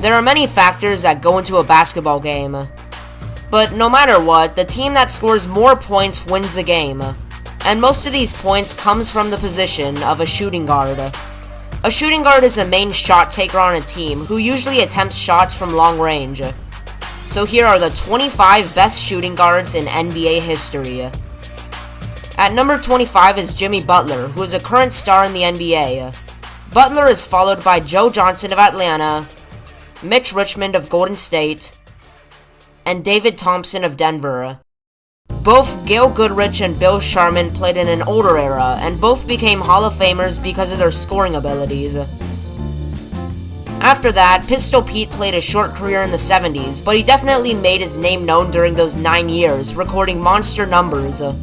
There are many factors that go into a basketball game, but no matter what, the team that scores more points wins the game, and most of these points comes from the position of a shooting guard. A shooting guard is the main shot taker on a team who usually attempts shots from long range. So here are the 25 best shooting guards in NBA history. At number 25 is Jimmy Butler, who is a current star in the NBA. Butler is followed by Joe Johnson of Atlanta, Mitch Richmond of Golden State, and David Thompson of Denver. Both Gail Goodrich and Bill Sharman played in an older era, and both became Hall of Famers because of their scoring abilities. After that, Pistol Pete played a short career in the 70s, but he definitely made his name known during those 9 years, recording monster numbers. Here's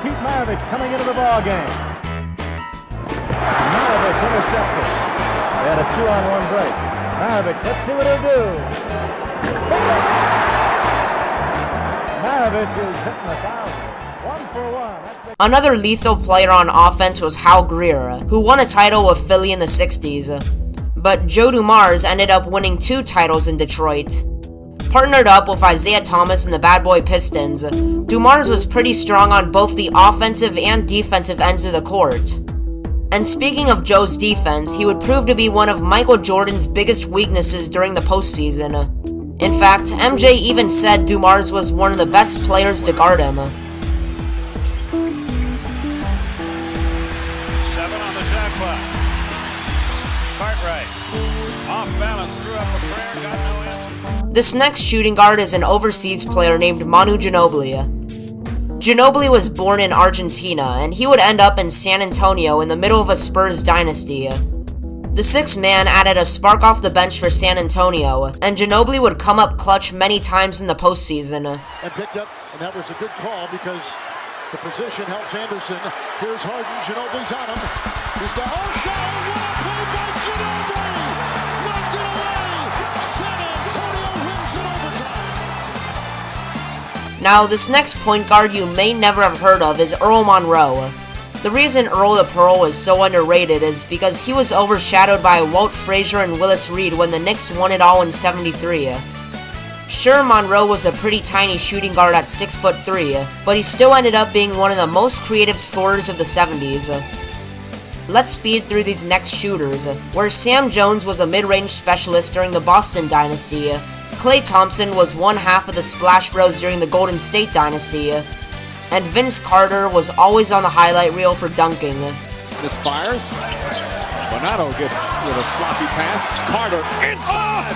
Pete Maravich coming into the ballgame. Maravich intercepted. They had a 2-on-1 break. Maravich, let's see what he'll do. Maravich is hitting 1,000. 1 for 1. Another lethal player on offense was Hal Greer, who won a title with Philly in the 60s. But Joe Dumars ended up winning 2 titles in Detroit. Partnered up with Isaiah Thomas and the Bad Boy Pistons, Dumars was pretty strong on both the offensive and defensive ends of the court. And speaking of Joe's defense, he would prove to be one of Michael Jordan's biggest weaknesses during the postseason. In fact, MJ even said Dumars was one of the best players to guard him. 7 on the shot clock. Cartwright, off balance, threw up a prayer, got no answer. This next shooting guard is an overseas player named Manu Ginobili. Ginobili was born in Argentina, and he would end up in San Antonio in the middle of a Spurs dynasty. The sixth man added a spark off the bench for San Antonio, and Ginobili would come up clutch many times in the postseason. And picked up, and that was a good call because the position helps Anderson. Here's Harden, Ginobili's on him. He's got, oh, shot, what a play by Ginobili! Knocked it away! San Antonio wins in overtime. Now, this next point guard you may never have heard of is Earl Monroe. The reason Earl the Pearl is so underrated is because he was overshadowed by Walt Frazier and Willis Reed when the Knicks won it all in '73. Sure, Monroe was a pretty tiny shooting guard at 6'3", but he still ended up being one of the most creative scorers of the '70s. Let's speed through these next shooters, where Sam Jones was a mid-range specialist during the Boston Dynasty, Klay Thompson was one half of the Splash Bros during the Golden State Dynasty, and Vince Carter was always on the highlight reel for dunking. Misfires. Bonato gets with a sloppy pass. Carter inside.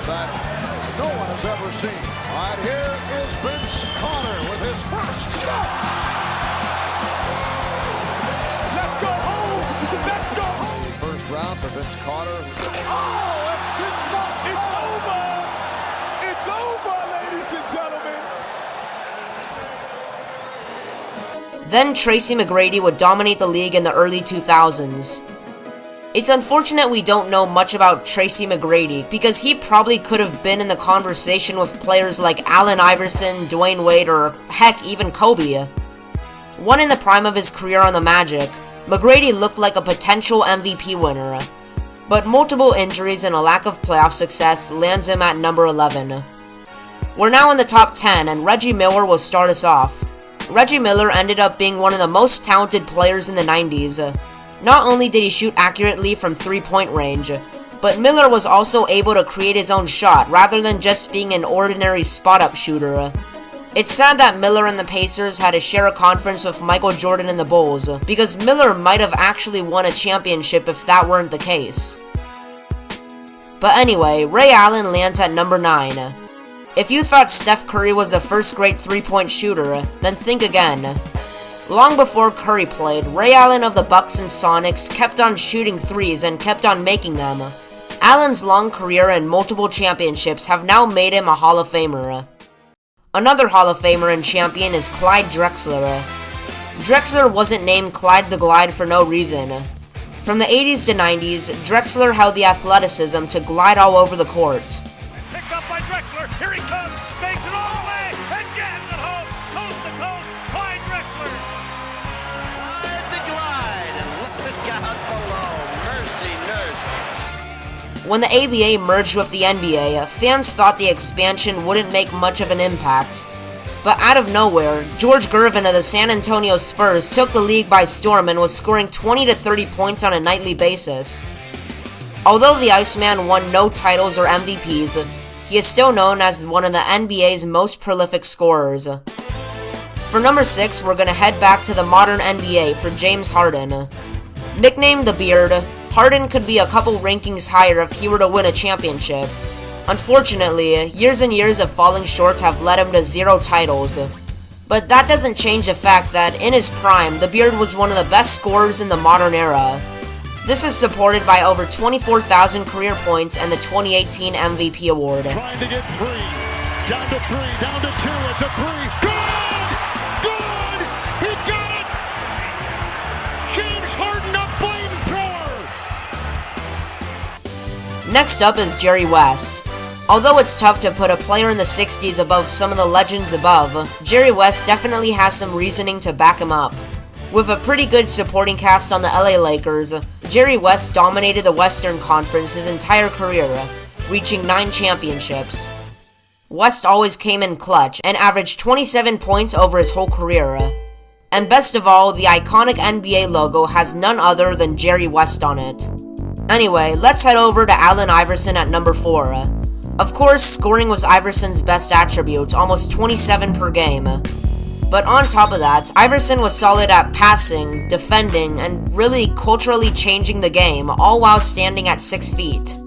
That no one has ever seen. All right, here is Vince Carter with his first shot. Let's go home! Let's go home! First round for Vince Carter. Oh, it's over! It's over, ladies and gentlemen! Then Tracy McGrady would dominate the league in the early 2000s. It's unfortunate we don't know much about Tracy McGrady, because he probably could have been in the conversation with players like Allen Iverson, Dwayne Wade, or heck, even Kobe. One in the prime of his career on the Magic, McGrady looked like a potential MVP winner, but multiple injuries and a lack of playoff success lands him at number 11. We're now in the top 10, and Reggie Miller will start us off. Reggie Miller ended up being one of the most talented players in the 90s. Not only did he shoot accurately from three-point range, but Miller was also able to create his own shot rather than just being an ordinary spot-up shooter. It's sad that Miller and the Pacers had to share a conference with Michael Jordan and the Bulls, because Miller might have actually won a championship if that weren't the case. But anyway, Ray Allen lands at number 9. If you thought Steph Curry was the first great three-point shooter, then think again. Long before Curry played, Ray Allen of the Bucks and Sonics kept on shooting threes and kept on making them. Allen's long career and multiple championships have now made him a Hall of Famer. Another Hall of Famer and champion is Clyde Drexler. Drexler wasn't named Clyde the Glide for no reason. From the 80s to 90s, Drexler held the athleticism to glide all over the court. Picked up by Drexler. Here he comes. Fakes it all the way. And jams it home. Coast to coast. Clyde Drexler. Clyde the Glide. And look at God When the ABA merged with the NBA, fans thought the expansion wouldn't make much of an impact. But out of nowhere, George Gervin of the San Antonio Spurs took the league by storm and was scoring 20 to 30 points on a nightly basis. Although the Iceman won no titles or MVPs, he is still known as one of the NBA's most prolific scorers. For number 6, we're going to head back to the modern NBA for James Harden. Nicknamed the Beard, Harden could be a couple rankings higher if he were to win a championship. Unfortunately, years and years of falling short have led him to 0 titles. But that doesn't change the fact that, in his prime, the Beard was one of the best scorers in the modern era. This is supported by over 24,000 career points and the 2018 MVP award. Trying to get free. Down to 3, down to 2, it's a 3. Good! Good! He got it! James Harden, a flamethrower! Next up is Jerry West. Although it's tough to put a player in the 60s above some of the legends above, Jerry West definitely has some reasoning to back him up. With a pretty good supporting cast on the LA Lakers, Jerry West dominated the Western Conference his entire career, reaching 9 championships. West always came in clutch and averaged 27 points over his whole career. And best of all, the iconic NBA logo has none other than Jerry West on it. Anyway, let's head over to Allen Iverson at number 4. Of course, scoring was Iverson's best attribute, almost 27 per game. But on top of that, Iverson was solid at passing, defending, and really culturally changing the game, all while standing at 6 feet.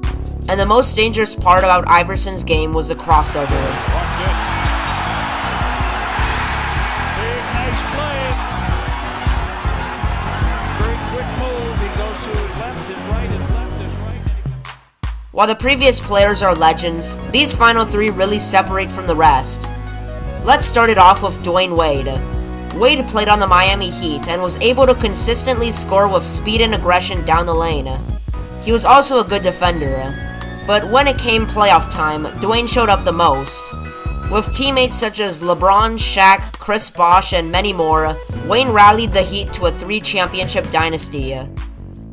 And the most dangerous part about Iverson's game was the crossover. Watch this. Big, nice play. Very quick move. He goes to left, is right, is left, is right. While the previous players are legends, these final 3 really separate from the rest. Let's start it off with Dwayne Wade. Wade played on the Miami Heat and was able to consistently score with speed and aggression down the lane. He was also a good defender, but when it came playoff time, Dwayne showed up the most. With teammates such as LeBron, Shaq, Chris Bosh, and many more, Wayne rallied the Heat to a 3-championship dynasty.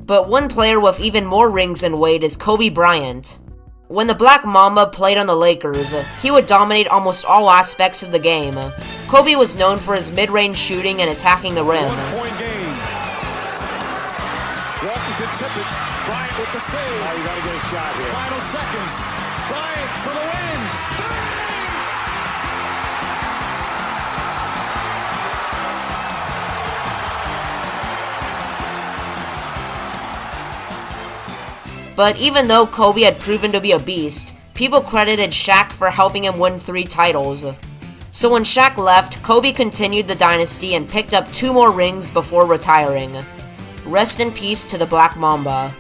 But one player with even more rings than Wade is Kobe Bryant. When the Black Mamba played on the Lakers, he would dominate almost all aspects of the game. Kobe was known for his mid-range shooting and attacking the rim. 1-point game. Walton can tip it. Bryant with the save. Oh, you gotta get a shot here. Final seconds. Bryant for the win. But even though Kobe had proven to be a beast, people credited Shaq for helping him win 3 titles. So when Shaq left, Kobe continued the dynasty and picked up 2 more rings before retiring. Rest in peace to the Black Mamba.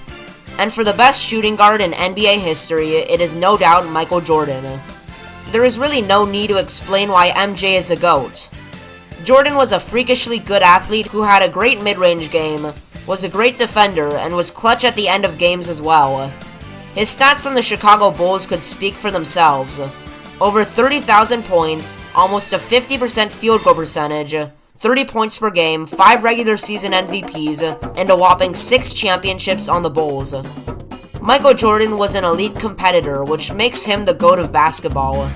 And for the best shooting guard in NBA history, it is no doubt Michael Jordan. There is really no need to explain why MJ is the GOAT. Jordan was a freakishly good athlete who had a great mid-range game, was a great defender, and was clutch at the end of games as well. His stats on the Chicago Bulls could speak for themselves. Over 30,000 points, almost a 50% field goal percentage, 30 points per game, 5 regular season MVPs, and a whopping 6 championships on the Bulls. Michael Jordan was an elite competitor, which makes him the GOAT of basketball.